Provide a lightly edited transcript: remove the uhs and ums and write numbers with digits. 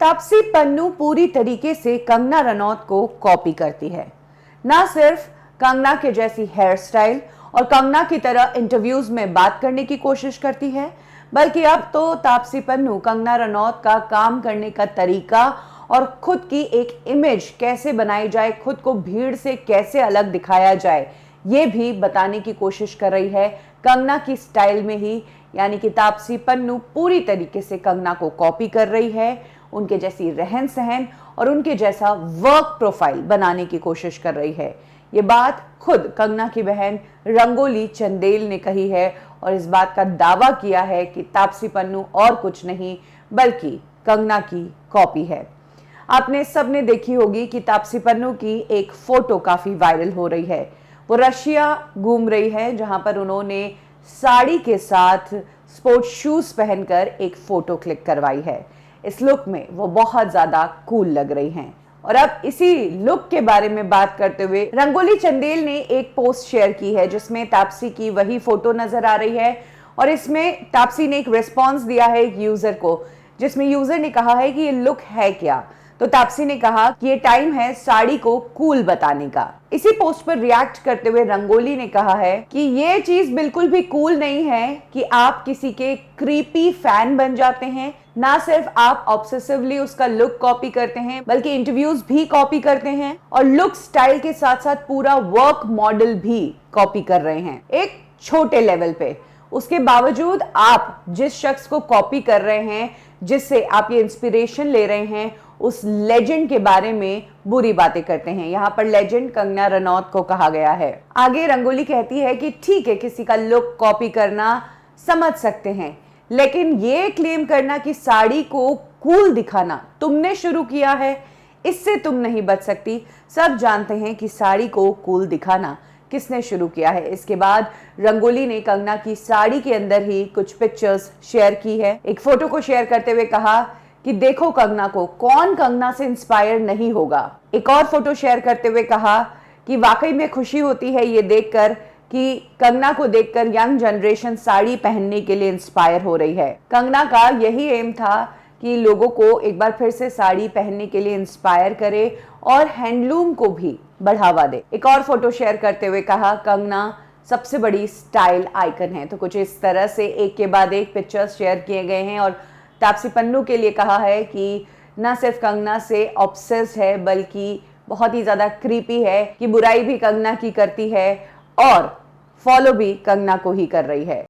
तापसी पन्नू पूरी तरीके से कंगना रनौत को कॉपी करती है। ना सिर्फ कंगना के जैसी हेयर स्टाइल और कंगना की तरह इंटरव्यूज में बात करने की कोशिश करती है, बल्कि अब तो तापसी पन्नू कंगना रनौत का काम करने का तरीका और खुद की एक इमेज कैसे बनाई जाए, खुद को भीड़ से कैसे अलग दिखाया जाए, ये भी बताने की कोशिश कर रही है कंगना की स्टाइल में ही। यानी कि तापसी पन्नू पूरी तरीके से कंगना को कॉपी कर रही है, उनके जैसी रहन सहन और उनके जैसा वर्क प्रोफाइल बनाने की कोशिश कर रही है। ये बात खुद कंगना की बहन रंगोली चंदेल ने कही है और इस बात का दावा किया है कि तापसी पन्नू और कुछ नहीं बल्कि कंगना की कॉपी है। आपने सबने देखी होगी कि तापसी पन्नू की एक फोटो काफी वायरल हो रही है। वो रशिया घूम रही है, जहां पर उन्होंने साड़ी के साथ स्पोर्ट्स शूज पहनकर एक फोटो क्लिक करवाई है। इस लुक में वो बहुत ज्यादा कूल लग रही हैं। और अब इसी लुक के बारे में बात करते हुए रंगोली चंदेल ने एक पोस्ट शेयर की है, जिसमें तापसी की वही फोटो नजर आ रही है और इसमें तापसी ने एक रिस्पॉन्स दिया है एक यूजर को, जिसमें यूजर ने कहा है कि ये लुक है क्या। तो तापसी ने कहा कि ये टाइम है साड़ी को कूल बताने का। इसी पोस्ट पर रिएक्ट करते हुए रंगोली ने कहा है कि ये चीज बिल्कुल भी कूल नहीं है कि आप किसी के क्रीपी फैन बन जाते हैं। ना सिर्फ आप ऑब्सेसिवली उसका लुक कॉपी करते हैं, बल्कि इंटरव्यूज भी कॉपी करते हैं और लुक स्टाइल के साथ साथ पूरा वर्क मॉडल भी कॉपी कर रहे हैं एक छोटे लेवल पे। उसके बावजूद आप जिस शख्स को कॉपी कर रहे हैं, जिससे आप ये इंस्पिरेशन ले रहे हैं, उस लेजेंड के बारे में बुरी बातें करते हैं। यहाँ पर लेजेंड कंगना रनौत को कहा गया है। आगे रंगोली कहती है कि ठीक है, किसी का लुक कॉपी करना समझ सकते हैं, लेकिन ये क्लेम करना कि साड़ी को कूल दिखाना तुमने शुरू किया है, इससे तुम नहीं बच सकती। सब जानते हैं कि साड़ी को कूल दिखाना किसने शुरू किया है। इसके बाद रंगोली ने कंगना की साड़ी के अंदर ही कुछ पिक्चर्स शेयर की है। एक फोटो को शेयर करते हुए कहा कि देखो कंगना को, कौन कंगना से इंस्पायर नहीं होगा। एक और फोटो शेयर करते हुए कहा कि वाकई में खुशी होती है ये देखकर कि कंगना को देखकर यंग जनरेशन साड़ी पहनने के लिए इंस्पायर हो रही है। कंगना का यही एम था कि लोगों को एक बार फिर से साड़ी पहनने के लिए इंस्पायर करे और हैंडलूम को भी बढ़ावा दे। एक और फोटो शेयर करते हुए कहा कंगना सबसे बड़ी स्टाइल आइकन है। तो कुछ इस तरह से एक के बाद एक पिक्चर्स शेयर किए गए हैं और तापसी पन्नू के लिए कहा है कि न सिर्फ कंगना से ऑब्सेस है, बल्कि बहुत ही ज्यादा क्रीपी है कि बुराई भी कंगना की करती है और फॉलो भी कंगना को ही कर रही है।